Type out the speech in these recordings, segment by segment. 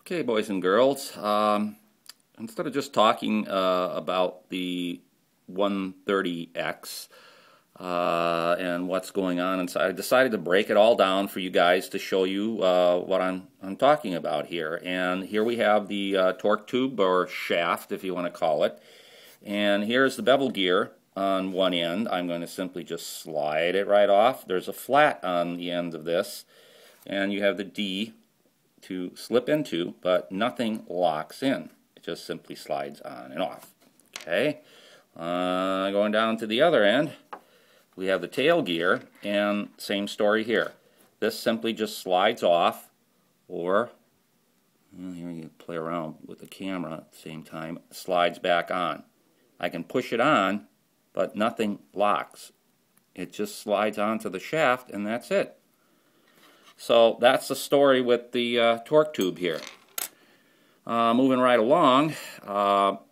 Okay, boys and girls, instead of just talking about the 130X and what's going on inside, I decided to break it all down for you guys to show you what I'm talking about here. And here we have the torque tube, or shaft if you want to call it. And here's the bevel gear on one end. I'm going to simply just slide it right off. There's a flat on the end of this, and you have the D to slip into, but nothing locks in. It just simply slides on and off. Okay, going down to the other end, we have the tail gear, and same story here. This simply just slides off, or here you play around with the camera at the same time, slides back on. I can push it on, but nothing locks. It just slides onto the shaft, and that's it. So that's the story with the torque tube here. Moving right along,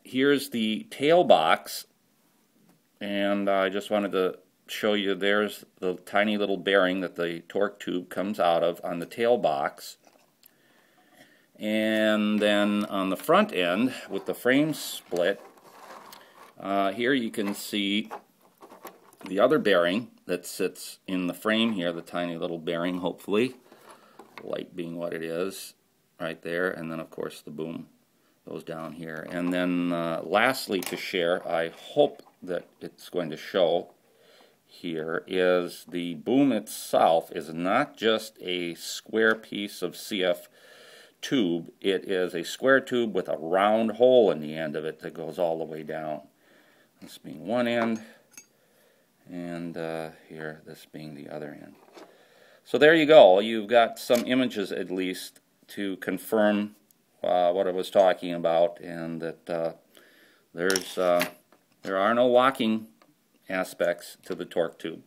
here's the tail box, and I just wanted to show you there's the tiny little bearing that the torque tube comes out of on the tail box. And then on the front end with the frame split, here you can see the other bearing that sits in the frame here, the tiny little bearing, hopefully, light being what it is, right there, and then of course the boom goes down here. And then lastly to share, I hope that it's going to show here, is the boom itself is not just a square piece of CF tube, it is a square tube with a round hole in the end of it that goes all the way down. This being one end, and here this being the other end. So there you go. You've got some images at least to confirm what I was talking about, and that there are no locking aspects to the torque tube.